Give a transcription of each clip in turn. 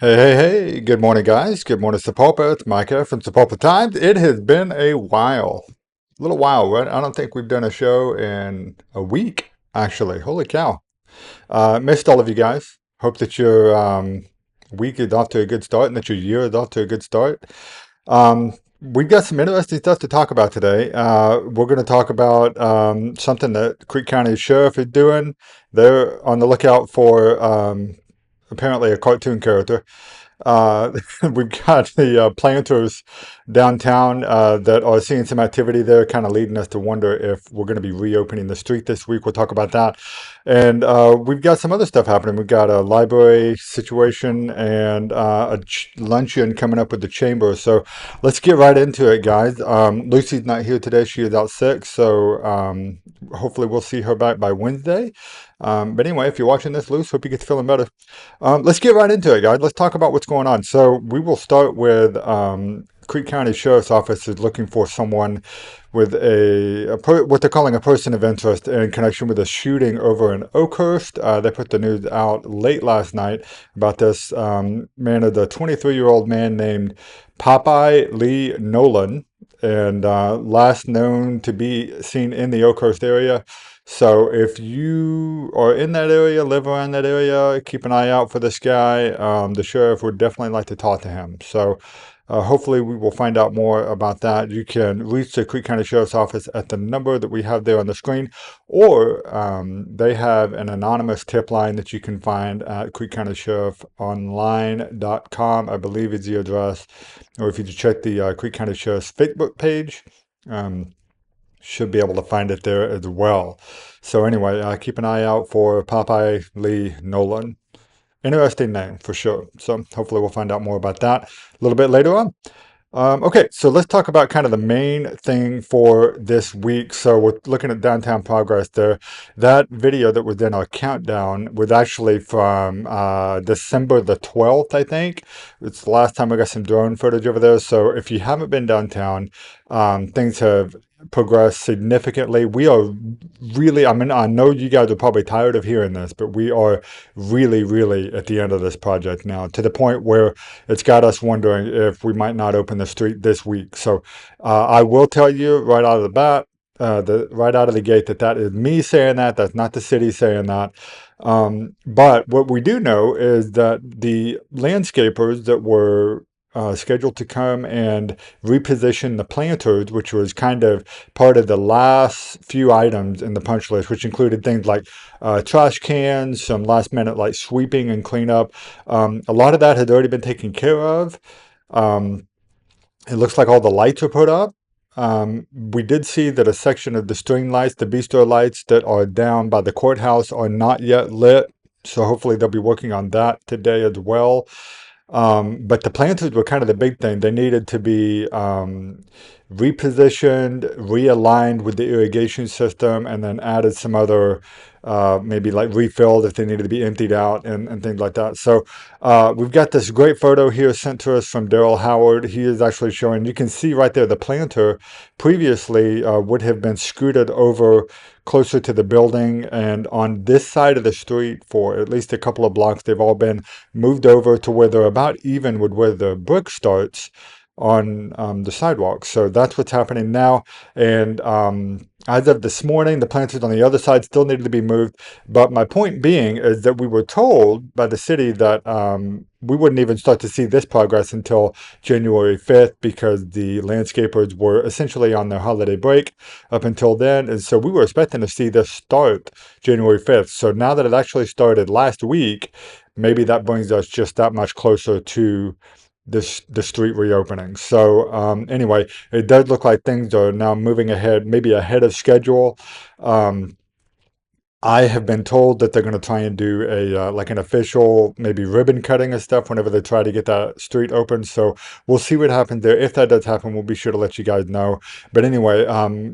Hey, good morning, guys. Good morning, Sapulpa. It's Micah from Sapulpa Times. It has been a while. A little while, right? I don't think we've done a show in a week, actually. Holy cow. Missed all of you guys. Hope that your week is off to a good start and that your year is off to a good start. We've got some interesting stuff to talk about today. We're going to talk about something that Creek County Sheriff is doing. They're on the lookout for apparently a cartoon character. We've got the planters downtown that are seeing some activity there, kind of leading us to wonder if we're going to be reopening the street this week. We'll talk about that. And we've got some other stuff happening. We've got a library situation and luncheon coming up with the chamber. So let's get right into it, guys. Lucy's not here today. She is out sick. So hopefully we'll see her back by Wednesday. But anyway, if you're watching this, Luce, hope you get feeling better. Let's get right into it, guys. Let's talk about what's going on. So we will start with Creek County Sheriff's Office is looking for someone with what they're calling a person of interest in connection with a shooting over in Oakhurst. They put the news out late last night about this man, the 23-year-old man named Popeye Lee Nolan, and last known to be seen in the Oakhurst area. So if you are in that area, live around that area, keep an eye out for this guy. The sheriff would definitely like to talk to him. So hopefully we will find out more about that. You can reach the Creek County Sheriff's Office at the number that we have there on the screen, or they have an anonymous tip line that you can find at creekcountysheriff.online.com, I believe is the address. Or if you just check the Creek County Sheriff's Facebook page, should be able to find it there as well. So anyway, keep an eye out for Popeye Lee Nolan. Interesting name for sure. So hopefully we'll find out more about that a little bit later on. Okay, so let's talk about kind of the main thing for this week. So we're looking at downtown progress there. That video that was in our countdown was actually from December the 12th, I think. It's the last time I got some drone footage over there. So if you haven't been downtown, things have progressed significantly. We are really, I mean, I know you guys are probably tired of hearing this, but we are really at the end of this project now, to the point where it's got us wondering if we might not open the street this week. So I will tell you right out of the bat, right out of the gate, that is me saying that. That's not the city saying that. But what we do know is that the landscapers that were scheduled to come and reposition the planters, which was kind of part of the last few items in the punch list, which included things like trash cans, some last minute like sweeping and cleanup. A lot of that had already been taken care of. It looks like all the lights are put up. We did see that a section of the string lights, the bistro lights that are down by the courthouse, are not yet lit. So hopefully they'll be working on that today as well. But the planters were kind of the big thing. They needed to be repositioned, realigned with the irrigation system, and then added some other, maybe like refilled if they needed to be emptied out and things like that. So we've got this great photo here sent to us from Daryl Howard. He is actually showing, you can see right there, the planter previously would have been scooted over closer to the building, and on this side of the street for at least a couple of blocks, they've all been moved over to where they're about even with where the brick starts on the sidewalk. So that's what's happening now. And as of this morning, the planters on the other side still needed to be moved. But my point being is that we were told by the city that we wouldn't even start to see this progress until January 5th, because the landscapers were essentially on their holiday break up until then. And so we were expecting to see this start January 5th. So now that it actually started last week, maybe that brings us just that much closer to the street reopening. So anyway, it does look like things are now moving ahead, maybe ahead of schedule. I have been told that they're going to try and do a like an official maybe ribbon cutting and stuff whenever they try to get that street open. So we'll see what happens there. If that does happen, we'll be sure to let you guys know. But anyway,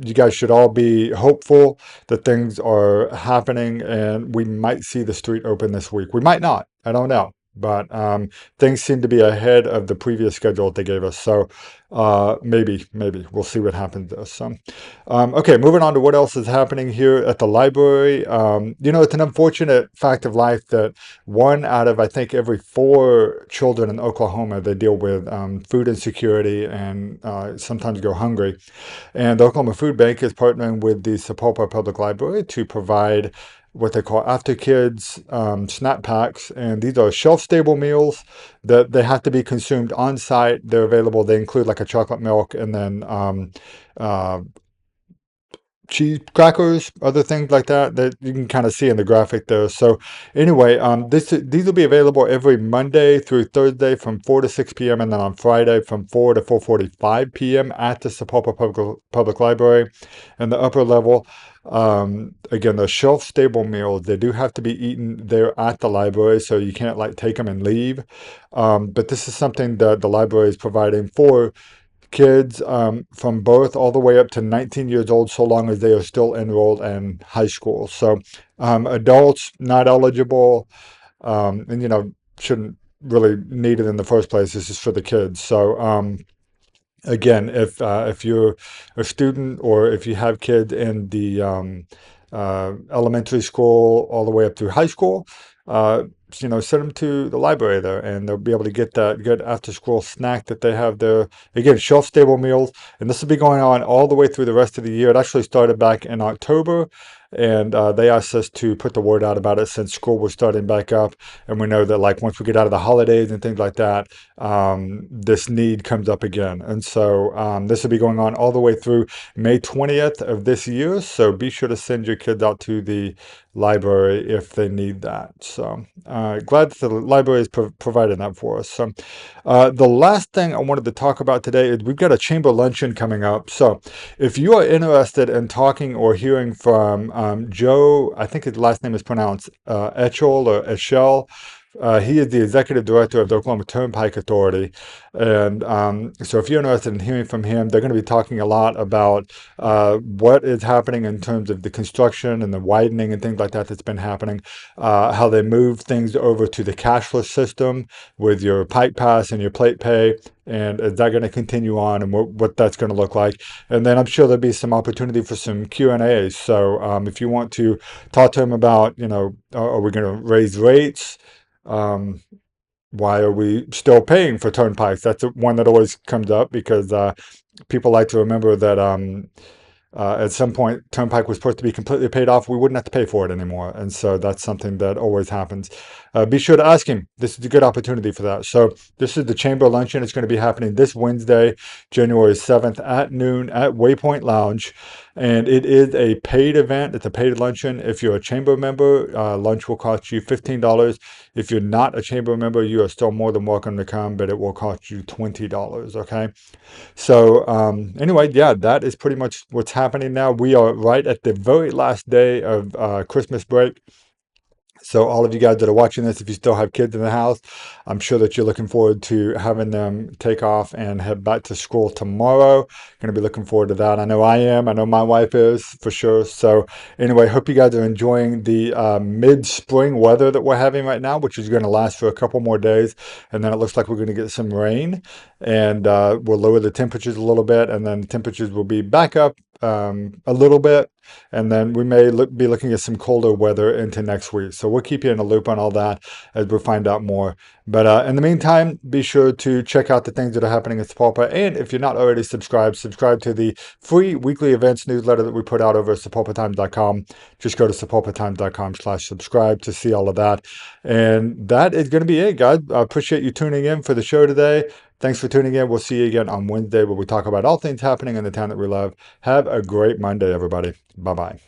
you guys should all be hopeful that things are happening and we might see the street open this week. We might not. I don't know. but things seem to be ahead of the previous schedule that they gave us. So maybe we'll see what happens there. So, okay, moving on to what else is happening here at the library. It's an unfortunate fact of life that one out of, I think, every four children in Oklahoma, they deal with food insecurity and sometimes go hungry. And the Oklahoma Food Bank is partnering with the Sapulpa Public Library to provide what they call after kids snack packs. And these are shelf stable meals that they have to be consumed on site. They're available. They include like a chocolate milk and then uh, cheese crackers, other things like that that you can kind of see in the graphic there. So anyway, these will be available every Monday through Thursday from 4 to 6 p.m. and then on Friday from 4 to 4:45 p.m. at the Sapulpa Public Library. And the upper level, again, the shelf stable meals, they do have to be eaten there at the library, so you can't like take them and leave. But this is something that the library is providing for kids from birth all the way up to 19 years old, so long as they are still enrolled in high school. So adults not eligible, and shouldn't really need it in the first place. This is for the kids. So again, if you're a student or if you have kids in the elementary school all the way up through high school, send them to the library there, and they'll be able to get that good after-school snack that they have there. Again, shelf-stable meals, and this will be going on all the way through the rest of the year. It actually started back in October, and they asked us to put the word out about it since school was starting back up. And we know that like once we get out of the holidays and things like that, this need comes up again. And so this will be going on all the way through May 20th of this year. So be sure to send your kids out to the library if they need that. So glad that the library is providing that for us. So the last thing I wanted to talk about today is we've got a chamber luncheon coming up. So if you are interested in talking or hearing from Joe, I think his last name is pronounced Echel or Echel. He is the executive director of the Oklahoma Turnpike Authority. And so if you're interested in hearing from him, they're going to be talking a lot about what is happening in terms of the construction and the widening and things like that that's been happening, how they move things over to the cashless system with your Pike Pass and your Plate Pay. And is that going to continue on, and what that's going to look like? And then I'm sure there'll be some opportunity for some Q&As. So if you want to talk to him about, are we going to raise rates? Why are we still paying for turnpikes? That's one that always comes up because people like to remember that at some point, Turnpike was supposed to be completely paid off. We wouldn't have to pay for it anymore. And so that's something that always happens. Be sure to ask him. This is a good opportunity for that. So this is the Chamber Luncheon. It's going to be happening this Wednesday, January 7th at noon at Waypoint Lounge. And it is a paid event. It's a paid luncheon. If you're a chamber member, lunch will cost you $15. If you're not a chamber member, you are still more than welcome to come, but it will cost you $20. Okay. So anyway, yeah, that is pretty much what's happening now. We are right at the very last day of Christmas break. So all of you guys that are watching this, if you still have kids in the house, I'm sure that you're looking forward to having them take off and head back to school tomorrow. Going to be looking forward to that. I know I am. I know my wife is for sure. So anyway, hope you guys are enjoying the mid-spring weather that we're having right now, which is going to last for a couple more days. And then it looks like we're going to get some rain, and we'll lower the temperatures a little bit, and then temperatures will be back up a little bit, and then we may be looking at some colder weather into next week. So we'll keep you in the loop on all that as we find out more. But in the meantime, be sure to check out the things that are happening at Sapulpa. And if you're not already subscribed, subscribe to the free weekly events newsletter that we put out over at sapulpatimes.com. Just go to sapulpatimes.com/subscribe to see all of that. And that is going to be it, guys. I appreciate you tuning in for the show today. Thanks for tuning in. We'll see you again on Wednesday where we talk about all things happening in the town that we love. Have a great Monday, everybody. Bye-bye.